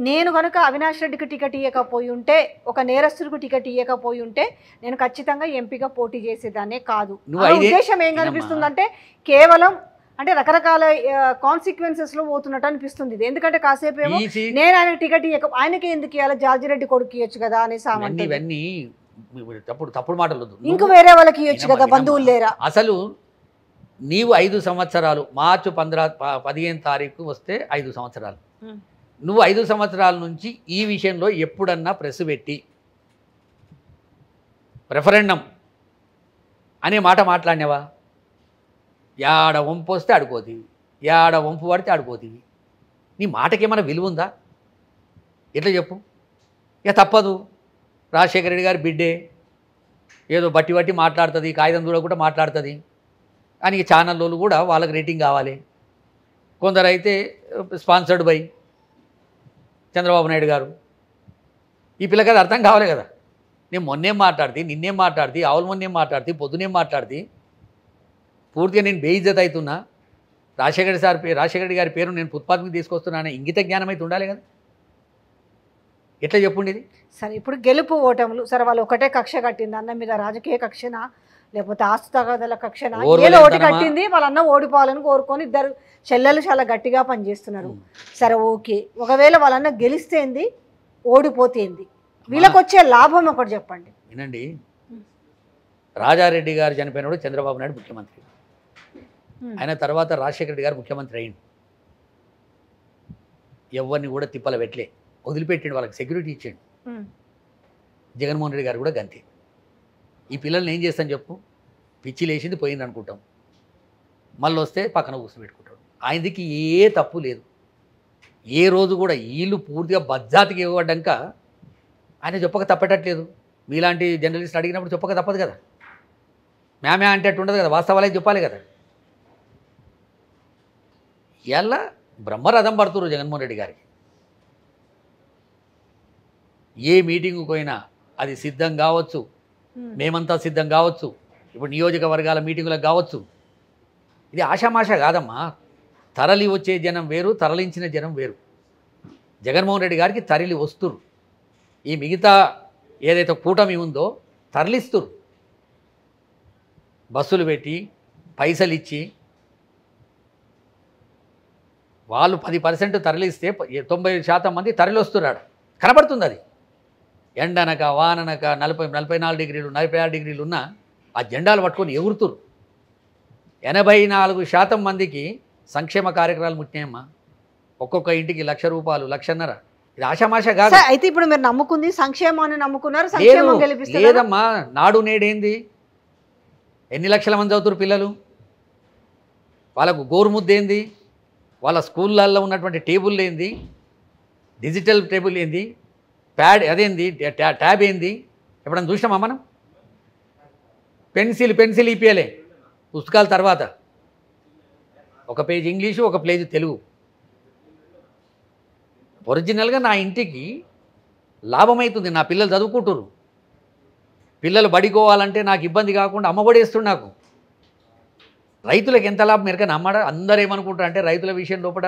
నేను కనుక అవినాష్ రెడ్డికి టికెట్ ఇవ్వకపోయి ఉంటే, ఒక నేరస్తుడికి టికెట్ ఇవ్వకపోయి ఉంటే నేను ఖచ్చితంగా ఎంపీగా పోటీ చేసేదాన్నే కాదు. ఉద్దేశం ఏం కనిపిస్తుందంటే కేవలం అంటే రకరకాల కాన్సిక్వెన్సెస్లో పోతున్నట్టు అనిపిస్తుంది ఇది. ఎందుకంటే కాసేపు ఏమో నేను ఆయన టికెట్ ఇవ్వక ఆయనకి ఎందుకు ఇవ్వాలి, జార్జి రెడ్డి కొడుకు ఇవ్వచ్చు కదా అనేసి ఇవన్నీ తప్పుడు మాటలు. ఇంక వేరే వాళ్ళకి ఇవ్వచ్చు కదా, బంధువులు లేరా? అసలు నీవు 5 సంవత్సరాలు మార్చి 15 తారీఖు వస్తే 5 సంవత్సరాలు, నువ్వు 5 సంవత్సరాల నుంచి ఈ విషయంలో ఎప్పుడన్నా ప్రెస్ పెట్టి రెఫరెండం అనే మాట మాట్లాడినావా? యాడ వంపు వస్తే ఆడుకోతీవి, యాడ వంపు పడితే ఆడుకోతీవి. నీ మాటకేమైనా విలువ ఉందా? ఎట్లా చెప్పు? ఇక తప్పదు, రాజశేఖర రెడ్డి గారి బిడ్డే ఏదో బట్టి బట్టి మాట్లాడుతుంది, కాగితం చూడకుండా మాట్లాడుతుంది అని ఛానల్లో కూడా వాళ్ళకి రేటింగ్ కావాలి. కొందరు అయితే స్పాన్సర్డ్ బై చంద్రబాబు నాయుడు గారు. ఈ పిల్లకి అర్థం కావాలి కదా. నేను మొన్నేం మాట్లాడితే, నిన్నేం మాట్లాడితే, ఆవుల మొన్నేం మాట్లాడితే, పొద్దునేం మాట్లాడితే, పూర్తిగా నేను బేయిజ్జత్ అవుతున్నా. రాజశేఖర రెడ్డి గారి పేరు నేను ఫుట్పాత్కి తీసుకొస్తున్నాను ఇంగిత జ్ఞానం అయితే ఉండాలి కదా. ఎట్లా చెప్పుండి ఇది? సరే, ఇప్పుడు గెలుపు ఓటములు సరే, వాళ్ళు ఒకటే కక్ష కట్టింది అన్న మీద, రాజకీయ కక్షనా లేకపోతే ఆస్తు తగాదల కక్షనా, ఏదో ఒకటి కట్టింది. వాళ్ళన్న ఓడిపోవాలని కోరుకొని ఇద్దరు చెల్లెలు చాలా గట్టిగా పనిచేస్తున్నారు. సరే ఓకే, ఒకవేళ వాళ్ళన్న గెలిస్తేంది, ఓడిపోతేంది, వీళ్ళకి వచ్చే లాభం ఒకటి చెప్పండి. వినండి, రాజారెడ్డి గారు చనిపోయినప్పుడు చంద్రబాబు నాయుడు ముఖ్యమంత్రి, ఆయన తర్వాత రాజశేఖర రెడ్డి గారు ముఖ్యమంత్రి అయ్యిండు. ఎవరిని కూడా తిప్పల పెట్టలే, వదిలిపెట్టిండు, వాళ్ళకి సెక్యూరిటీ ఇచ్చాడు. జగన్మోహన్ రెడ్డి గారు కూడా గంతే. ఈ పిల్లల్ని ఏం చేస్తాను చెప్పు? పిచ్చి లేచింది పోయింది అనుకుంటాం, మళ్ళీ వస్తే పక్కన కూర్చోబెట్టుకుంటాడు. ఆయనకి ఏ తప్పు లేదు. ఏ రోజు కూడా వీళ్ళు పూర్తిగా బజ్జాతికి ఇవ్వడాక ఆయన చెప్పక తప్పేటట్లేదు. మీలాంటి జర్నలిస్ట్ అడిగినప్పుడు చెప్పక తప్పదు కదా. మేమే అంటే అట్టు ఉండదు కదా, వాస్తవాలే చెప్పాలి కదా. ఇలా బ్రహ్మరథం పడుతున్నారు జగన్మోహన్ రెడ్డి గారికి. ఏ మీటింగ్కి పోయినా అది సిద్ధం కావచ్చు, మేమంతా సిద్ధం కావచ్చు, ఇప్పుడు నియోజకవర్గాల మీటింగులకు కావచ్చు. ఇది ఆషామాష కాదమ్మా. తరలి వచ్చే జనం వేరు, తరలించిన జనం వేరు. జగన్మోహన్ రెడ్డి గారికి తరలి వస్తురు. ఈ మిగతా ఏదైతే కూటమి ఉందో తరలిస్తురు. బస్సులు పెట్టి పైసలు ఇచ్చి వాళ్ళు 10% తరలిస్తే 90% మంది తరలి వస్తున్నాడు. కనబడుతుంది అది. ఎండనక వాననక 44 డిగ్రీలు 46 డిగ్రీలు ఉన్న ఆ జెండాలు పట్టుకొని ఎగురుతురు. 84% మందికి సంక్షేమ కార్యక్రమాలు ముట్టినాయమ్మా. ఒక్కొక్క ఇంటికి ₹1,00,000, ₹1,50,000. ఇది ఆషామాష కాదు. అయితే ఇప్పుడు మీరు నమ్ముకుంది సంక్షేమాన్ని నమ్ముకున్నారు, సంక్షేమం గెలిపిస్తారు. లేదమ్మా, నాడు నేడేంది? ఎన్ని లక్షల మంది చదువుతారు పిల్లలు? వాళ్ళకు గోరుముద్ద ఏంది? వాళ్ళ స్కూళ్ళల్లో ఉన్నటువంటి టేబుల్ ఏంది? డిజిటల్ టేబుల్ ఏంది? ప్యాడ్ అదేంది? ట్యాబ్ ఏంది? ఎప్పుడన్నా చూసినామా మనం? పెన్సిల్ ఇప్పియలే పుస్తకాల తర్వాత. ఒక పేజ్ ఇంగ్లీషు, ఒక పేజ్ తెలుగు. ఒరిజినల్గా నా ఇంటికి లాభమవుతుంది, నా పిల్లలు చదువుకుంటురు. పిల్లలు బడికోవాలంటే నాకు ఇబ్బంది కాకుండా అమ్మబడేస్తుంది నాకు. రైతులకు ఎంత లాభం ఎరకని అమ్మడ. అందరూ ఏమనుకుంటారు అంటే రైతుల విషయం లోపల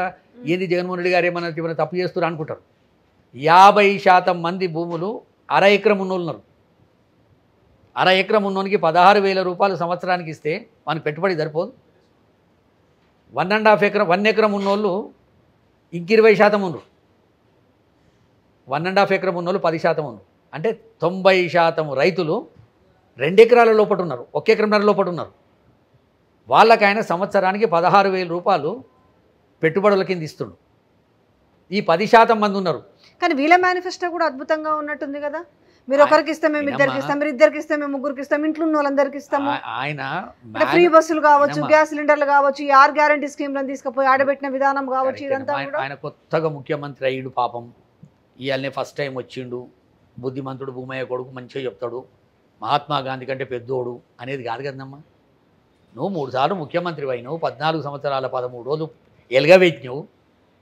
ఏంది జగన్మోహన్ రెడ్డి గారు ఏమైనా తప్పు చేస్తారు అనుకుంటారు. 50% మంది భూములు అర ఎకరం ఉన్నోళ్ళు ఉన్నారు. అర ఎకరం ఉన్నోనికి ₹16,000 సంవత్సరానికి ఇస్తే మనకి పెట్టుబడి సరిపోదు. 1.5 ఎకరం ఉన్నోళ్ళు ఇంక 20% ఉన్నారు. 1.5 ఎకరం ఉన్నోళ్ళు 10% ఉన్నారు. అంటే 90% రైతులు 2 ఎకరాల లోపల ఉన్నారు, 1 ఎకరంన్నర లోపల ఉన్నారు. వాళ్ళకైనా సంవత్సరానికి ₹16,000 పెట్టుబడుల కింద ఇస్తుండు. ఈ 10% మంది ఉన్నారు. కానీ వీళ్ళ మేనిఫెస్టో కూడా అద్భుతంగా ఉన్నట్టుంది కదా. మీరు ఒకరికి ఇస్తాం, మేము ఇద్దరికి ఇస్తాం, మీరు ఇద్దరికి ఇస్తాం, మేము ముగ్గురికి ఇస్తాం, ఇంట్లో ఉన్న వాళ్ళందరికీ ఇస్తాము. ఆయన ఫ్రీ బస్సులు కావచ్చు, గ్యాస్ సిలిండర్లు కావచ్చు, 6 గ్యారంటీ స్కీమ్లను తీసుకుపోయి ఆడబెట్టిన విధానం కావచ్చు, ఇదంతా ఆయన కొత్తగా ముఖ్యమంత్రి అయ్యాడు పాపం. ఇవాళనే ఫస్ట్ టైం వచ్చిండు. బుద్ధిమంతుడు, భూమయ్య కొడుకు, మంచిగా చెప్తాడు, మహాత్మా గాంధీ కంటే పెద్దోడు అనేది కాదు కదమ్మా. నువ్వు 3 సార్లు ముఖ్యమంత్రి అయినావు, 14 సంవత్సరాల 13 రోజులు ఎలగబెట్టినావు.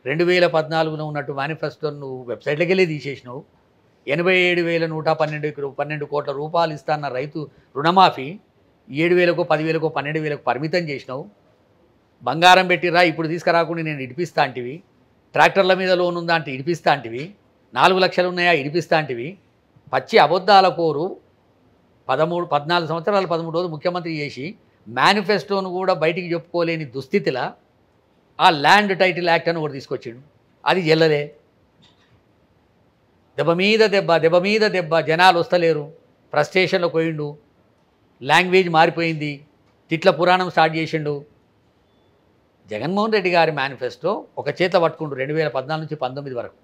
2014లో ఉన్నట్టు మేనిఫెస్టోను నువ్వు వెబ్సైట్లోకి వెళ్ళి తీసేసినావు. 87,112 కోట్ల రూపాయలు ఇస్తాన్న రైతు రుణమాఫీ 7,000కో 10,000కో 12,000కు పరిమితం చేసినావు. బంగారం పెట్టిరా ఇప్పుడు తీసుకురాకుండా నేను ఇడిపిస్తా అంటివి. ట్రాక్టర్ల మీద లోన్ ఉందా అంటే ఇడిపిస్తా అంటివి. 4 లక్షలు ఉన్నాయా ఇడిపిస్తా అంటివి. పచ్చి అబద్ధాల కోరు 14 సంవత్సరాలు 13 రోజులు ముఖ్యమంత్రి చేసి మేనిఫెస్టోను కూడా బయటికి చెప్పుకోలేని దుస్థితిలా ఆ ల్యాండ్ టైటిల్ యాక్ట్ అని ఒకటి తీసుకొచ్చిండు. అది చెల్లలే. దెబ్బ మీద దెబ్బ దెబ్బ మీద దెబ్బ, జనాలు వస్తలేరు, ఫ్రస్ట్రేషన్లో పోయిండు, లాంగ్వేజ్ మారిపోయింది, తిట్ల పురాణం స్టార్ట్ చేసిండు. జగన్మోహన్ రెడ్డి గారి మేనిఫెస్టో ఒక చేతిలో పట్టుకుంటూ 2014 నుంచి 19 వరకు,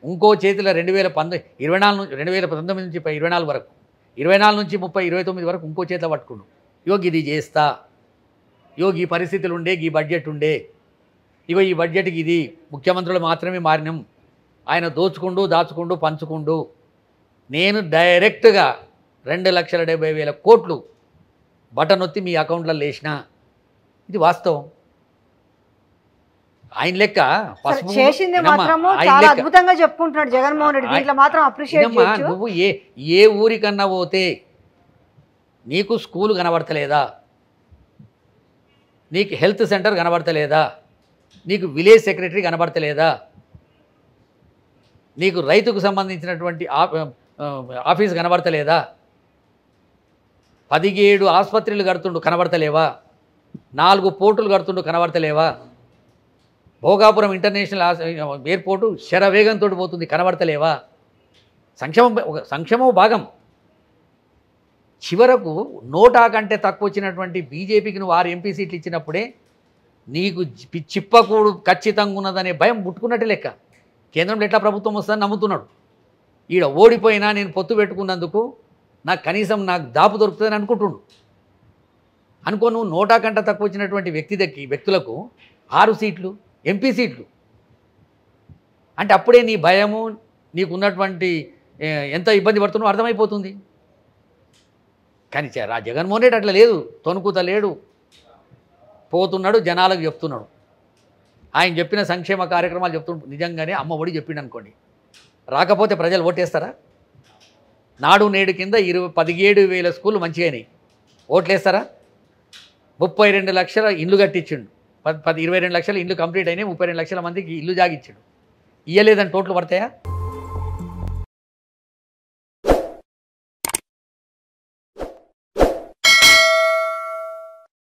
ఇంకో చేతిలో 2019 నుంచి 24 వరకు, 24 నుంచి 30, 29 వరకు ఇంకో చేతిలో పట్టుకుండు. ఇగో ఇది చేస్తా, ఇగో ఈ పరిస్థితులు ఉండే, ఈ బడ్జెట్ ఉండే, ఇగో ఈ బడ్జెట్కి ఇది ముఖ్యమంత్రులు మాత్రమే మారినాం, ఆయన దోచుకుంటూ దాచుకుంటూ పంచుకుంటూ, నేను డైరెక్ట్గా 2,70,000 కోట్లు బటన్ నొత్తి మీ అకౌంట్లో వేసిన. ఇది వాస్తవం. ఆయన లెక్క చేసింది మాత్రము చాలా అద్భుతంగా చెప్పుకుంటున్నాడు జగన్మోహన్ రెడ్డి. దీంట్లో మాత్రం అప్రిషియేట్ చేయొచ్చు. నువ్వు ఏ ఊరికన్నా పోతే నీకు స్కూల్ కనబడతలేదా, నీకు హెల్త్ సెంటర్ కనబడతలేదా, నీకు విలేజ్ సెక్రటరీ కనబడతలేదా, నీకు రైతుకు సంబంధించినటువంటి ఆఫీస్ కనబడతలేదా, 17 ఆసుపత్రులు కడుతుండు కనబడతలేవా, 4 పోర్టులు కడుతుండు కనబడతలేవా, భోగాపురం ఇంటర్నేషనల్ ఎయిర్పోర్టు శరవేగంతో పోతుంది కనబడతలేవా. సంక్షేమం భాగం. చివరకు నోటా కంటే తక్కువ వచ్చినటువంటి బీజేపీకి నువ్వు 6 ఎంపీ సీట్లు ఇచ్చినప్పుడే నీకు చిప్పకూడు ఖచ్చితంగా ఉన్నదనే భయం పుట్టుకున్నట్టే లెక్క. కేంద్రంలో ఎట్లా ప్రభుత్వం వస్తుందని నమ్ముతున్నాడు. ఈడ ఓడిపోయినా నేను పొత్తు పెట్టుకున్నందుకు నాకు కనీసం నాకు దాపు దొరుకుతుందని అనుకుంటుండు. అనుకో, నువ్వు నోటా కంటే తక్కువ వచ్చినటువంటి వ్యక్తులకు 6 సీట్లు ఎంపీ సీట్లు అంటే అప్పుడే నీ భయము, నీకున్నటువంటి ఎంత ఇబ్బంది పడుతున్నావు అర్థమైపోతుంది. కానీ జగన్మోహన్ రెడ్డి అట్లా లేదు, తొనుకుతలేడు, పోతున్నాడు, జనాలకు చెప్తున్నాడు. ఆయన చెప్పిన సంక్షేమ కార్యక్రమాలు చెప్తున్నాడు. నిజంగానే అమ్మ ఒడి చెప్పిండు అనుకోండి, రాకపోతే ప్రజలు ఓటేస్తారా? నాడు నేడు కింద 17,000 స్కూళ్ళు మంచిగా అయినాయి, ఓట్లేస్తారా? 32 లక్షల ఇండ్లు కట్టించిండు, 22 లక్షల ఇండ్లు కంప్లీట్ అయినాయి, 32 లక్షల మందికి ఇల్లు జాగిచ్చాడు. ఇయ్యలేదని టోటల్ పడతాయా?